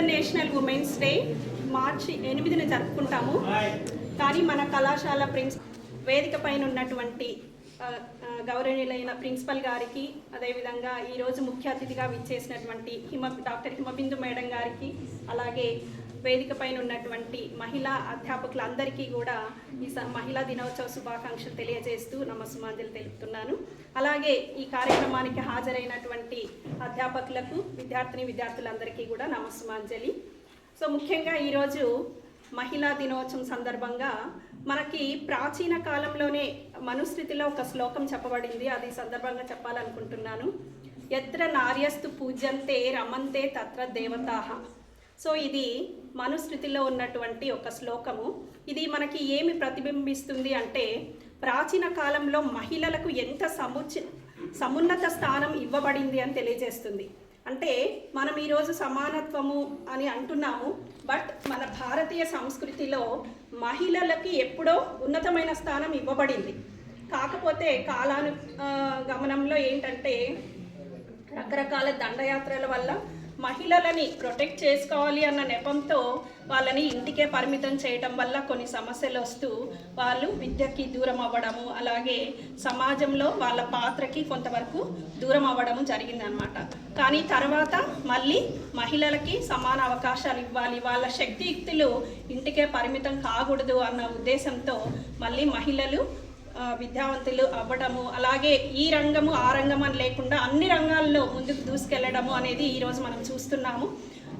International women's day మార్చి 8న జరుపుకుంటాము. కానీ మన కళాశాల వేదిక పైన ఉన్నటువంటి గౌరవనీయులైన ప్రిన్సిపల్ గారికి, అదేవిధంగా ఈరోజు ముఖ్య అతిథిగా విచ్చేసినటువంటి డాక్టర్ హిమబిందు మేడం గారికి, అలాగే వేదిక పైన ఉన్నటువంటి మహిళా అధ్యాపకులందరికీ కూడా ఈ మహిళా దినోత్సవ శుభాకాంక్షలు తెలియజేస్తూ నమస్సుమాంజలి తెలుపుతున్నాను. అలాగే ఈ కార్యక్రమానికి హాజరైనటువంటి అధ్యాపకులకు, విద్యార్థులందరికీ కూడా నమస్సుమాంజలి. సో ముఖ్యంగా ఈరోజు మహిళా దినోత్సవం సందర్భంగా మనకి ప్రాచీన కాలంలోనే మనుస్మృతిలో ఒక శ్లోకం చెప్పబడింది. అది సందర్భంగా చెప్పాలనుకుంటున్నాను. యత్ర నార్యస్తు పూజ్యంతే రమంతే తత్ర దేవతాః. సో ఇది మనుస్మృతిలో ఉన్నటువంటి ఒక శ్లోకము. ఇది మనకి ఏమి ప్రతిబింబిస్తుంది అంటే, ప్రాచీన కాలంలో మహిళలకు ఎంత సమున్నత స్థానం ఇవ్వబడింది అని తెలియజేస్తుంది. అంటే మనం ఈరోజు సమానత్వము అని అంటున్నాము, బట్ మన భారతీయ సంస్కృతిలో మహిళలకి ఎప్పుడో ఉన్నతమైన స్థానం ఇవ్వబడింది. కాకపోతే గమనంలో ఏంటంటే, రకరకాల దండయాత్రల వల్ల మహిళలని ప్రొటెక్ట్ చేసుకోవాలి అన్న నెపంతో వాళ్ళని ఇంటికే పరిమితం చేయటం వల్ల కొన్ని సమస్యలు వస్తూ వాళ్ళు విద్యకి దూరం అవ్వడము, అలాగే సమాజంలో వాళ్ళ పాత్రకి కొంతవరకు దూరం అవ్వడము జరిగిందనమాట. కానీ తర్వాత మళ్ళీ మహిళలకి సమాన అవకాశాలు ఇవ్వాలి, వాళ్ళ శక్తియుక్తులు ఇంటికే పరిమితం కాకూడదు అన్న ఉద్దేశంతో మళ్ళీ మహిళలు విద్యావంతులు అవ్వడము, అలాగే ఈ రంగము ఆ రంగం అని లేకుండా అన్ని రంగాల్లో ముందుకు దూసుకెళ్ళడము అనేది ఈరోజు మనం చూస్తున్నాము.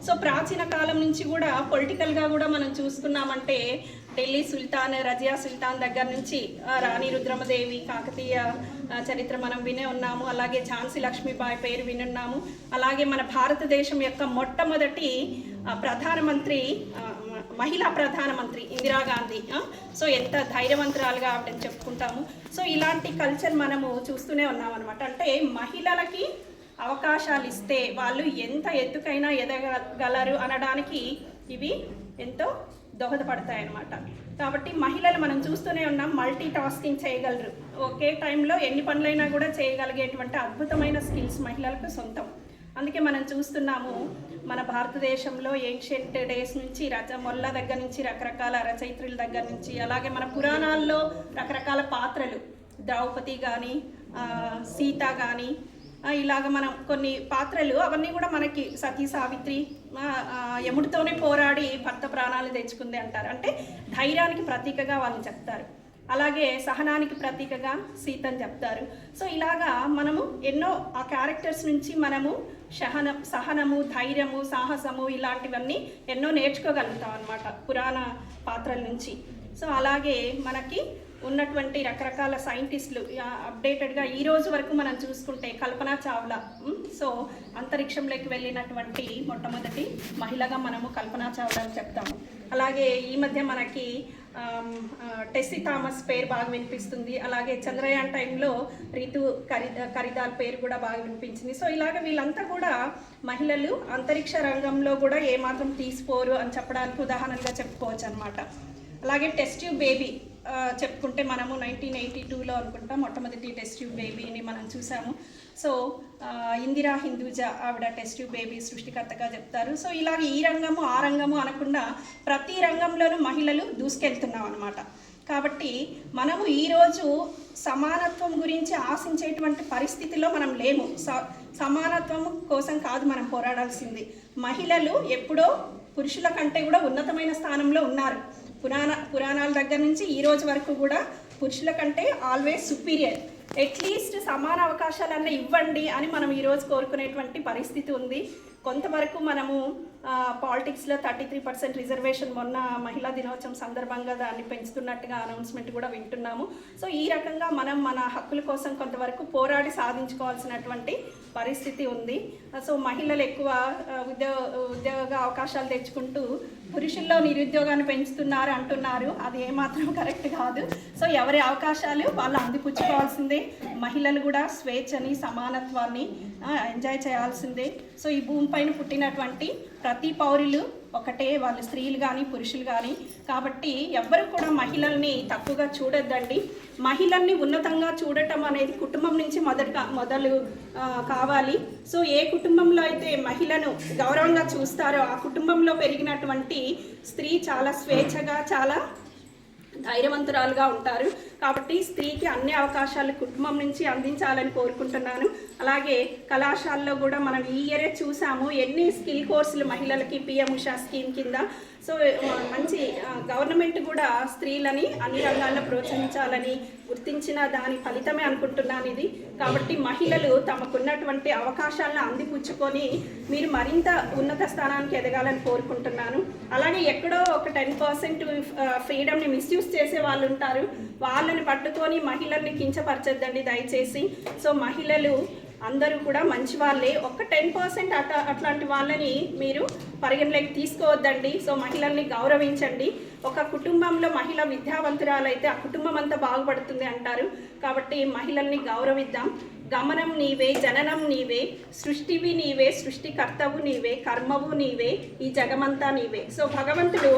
సో ప్రాచీన కాలం నుంచి కూడా పొలిటికల్గా కూడా మనం చూసుకున్నామంటే, ఢిల్లీ సుల్తాన్, రజియా సుల్తాన్ దగ్గర నుంచి రాణి రుద్రమదేవి, కాకతీయ చరిత్ర మనం వినే ఉన్నాము. అలాగే ఝాన్సీ లక్ష్మీబాయి పేరు వినున్నాము. అలాగే మన భారతదేశం యొక్క మొట్టమొదటి మహిళా ప్రధానమంత్రి ఇందిరాగాంధీ. సో ఎంత ధైర్యవంతురాలుగా ఆవిడని చెప్పుకుంటాము. సో ఇలాంటి కల్చర్ మనము చూస్తూనే ఉన్నాం అనమాట. అంటే మహిళలకి అవకాశాలు ఇస్తే వాళ్ళు ఎంత ఎత్తుకైనా ఎదగగలరు అనడానికి ఇవి ఎంతో దోహదపడతాయన్నమాట. కాబట్టి మహిళలు మనం చూస్తూనే ఉన్నాం, మల్టీ టాస్కింగ్ చేయగలరు. ఒకే టైంలో ఎన్ని పనులైనా కూడా చేయగలిగేటువంటి అద్భుతమైన స్కిల్స్ మహిళలకు సొంతం. అందుకే మనం చూస్తున్నాము, మన భారతదేశంలో ఏన్షియంట్ డేస్ నుంచి మొల్ల దగ్గర నుంచి రకరకాల రచయిత్రుల దగ్గర నుంచి, అలాగే మన పురాణాల్లో రకరకాల పాత్రలు, ద్రౌపది కానీ, సీత కానీ, ఇలాగ మనం కొన్ని పాత్రలు అవన్నీ కూడా మనకి సతీ సావిత్రి యముడితోనే పోరాడి భర్త ప్రాణాలు తెచ్చుకుంది అంటారు. అంటే ధైర్యానికి ప్రతీకగా వాళ్ళని చెప్తారు. అలాగే సహనానికి ప్రతీకగా సీతని చెప్తారు. సో ఇలాగా మనము ఎన్నో ఆ క్యారెక్టర్స్ నుంచి మనము సహనము, ధైర్యము, సాహసము ఇలాంటివన్నీ ఎన్నో నేర్చుకోగలుగుతాం అన్నమాట పురాణ పాత్రల నుంచి. సో అలాగే మనకి ఉన్నటువంటి రకరకాల సైంటిస్టులు అప్డేటెడ్గా ఈ రోజు వరకు మనం చూసుకుంటే కల్పనా చావ్లా, సో అంతరిక్షంలోకి వెళ్ళినటువంటి మొట్టమొదటి మహిళగా మనము కల్పనా చావ్లాని చెప్తాము. అలాగే ఈ మధ్య మనకి టెస్సీ థామస్ పేరు బాగా వినిపిస్తుంది. అలాగే చంద్రయాన్ టైంలో రితు కరిదాల్ పేరు కూడా బాగా వినిపించింది. సో ఇలాగ వీళ్ళంతా కూడా మహిళలు అంతరిక్ష రంగంలో కూడా ఏమాత్రం తీసిపోరు అని చెప్పడానికి ఉదాహరణగా చెప్పుకోవచ్చు అనమాట. అలాగే టెస్ట్ ట్యూబ్ బేబీ చెప్పుకుంటే మనము 1982లో అనుకుంటాం మొట్టమొదటి టెస్ట్ ట్యూబ్ బేబీని మనం చూసాము. సో ఇందిరా హిందూజా ఆవిడ టెస్ట్ ట్యూబ్ బేబీ సృష్టికర్తగా చెప్తారు. సో ఇలాగ ఈ రంగము ఆ రంగము అనకుండా ప్రతి రంగంలోనూ మహిళలు దూసుకెళ్తున్నాం అనమాట. కాబట్టి మనము ఈరోజు సమానత్వం గురించి ఆశించేటువంటి పరిస్థితిలో మనం లేము. సమానత్వం కోసం కాదు మనం పోరాడాల్సింది. మహిళలు ఎప్పుడో పురుషుల కంటే కూడా ఉన్నతమైన స్థానంలో ఉన్నారు. పురాణాల దగ్గర నుంచి ఈ రోజు వరకు కూడా పురుషుల కంటే ఆల్వేస్ సుపీరియర్. అట్లీస్ట్ సమాన అవకాశాలన్నా ఇవ్వండి అని మనం ఈరోజు కోరుకునేటువంటి పరిస్థితి ఉంది. కొంతవరకు మనము పాలిటిక్స్లో 33% రిజర్వేషన్ మొన్న మహిళా దినోత్సవం సందర్భంగా దాన్ని పెంచుతున్నట్టుగా అనౌన్స్మెంట్ కూడా వింటున్నాము. సో ఈ రకంగా మనం మన హక్కుల కోసం కొంతవరకు పోరాడి సాధించుకోవాల్సినటువంటి పరిస్థితి ఉంది. సో మహిళలు ఎక్కువ ఉద్యోగ అవకాశాలు తెచ్చుకుంటూ పురుషుల్లో నిరుద్యోగాన్ని పెంచుతున్నారు అంటున్నారు. అది ఏమాత్రం కరెక్ట్ కాదు. సో ఎవరి అవకాశాలు వాళ్ళు అందిపుచ్చుకోవాల్సిందే. మహిళలు కూడా స్వేచ్ఛని, సమానత్వాన్ని ఎంజాయ్ చేయాల్సిందే. సో ఈ భూమిపైన పుట్టినటువంటి ప్రతి పౌరులు ఒకటే, వాళ్ళు స్త్రీలు కానీ పురుషులు కానీ. కాబట్టి ఎవ్వరు కూడా మహిళల్ని తక్కువగా చూడొద్దండి. మహిళల్ని ఉన్నతంగా చూడటం అనేది కుటుంబం నుంచి మొదలు కావాలి. సో ఏ కుటుంబంలో అయితే మహిళను గౌరవంగా చూస్తారో ఆ కుటుంబంలో పెరిగినటువంటి స్త్రీ చాలా స్వేచ్ఛగా, చాలా ధైర్యవంతురాలుగా ఉంటారు. కాబట్టి స్త్రీకి అన్ని అవకాశాలు కుటుంబం నుంచి అందించాలని కోరుకుంటున్నాను. అలాగే కళాశాలలో కూడా మనం ఈ ఇయరే చూసాము ఎన్ని స్కిల్ కోర్సులు మహిళలకి పిఎం ఉషా స్కీమ్ కింద. సో మంచి గవర్నమెంట్ కూడా స్త్రీలని అన్ని రంగాల్లో ప్రోత్సహించాలని గుర్తించిన దాని ఫలితమే అనుకుంటున్నాను ఇది. కాబట్టి మహిళలు తమకున్నటువంటి అవకాశాలను అందిపుచ్చుకొని మీరు మరింత ఉన్నత స్థానానికి ఎదగాలని కోరుకుంటున్నాను. అలాగే ఎక్కడో ఒక 10% ఫ్రీడమ్ని మిస్యూజ్ చేసే వాళ్ళు ఉంటారు, వాళ్ళని పట్టుకొని మహిళల్ని కించపరచొద్దండి దయచేసి. సో మహిళలు అందరూ కూడా మంచి వాళ్ళే. ఒక 10% అట్లాంటి వాళ్ళని మీరు పరిగణలోకి తీసుకోవద్దండి. సో మహిళల్ని గౌరవించండి. ఒక కుటుంబంలో మహిళ విద్యావంతురాలైతే ఆ కుటుంబం అంతా బాగుపడుతుంది అంటారు. కాబట్టి మహిళల్ని గౌరవిద్దాం. గమనం నీవే, జననం నీవే, సృష్టివి నీవే, సృష్టికర్తవు నీవే, కర్మవు నీవే, ఈ జగమంతా నీవే. సో భగవంతుడు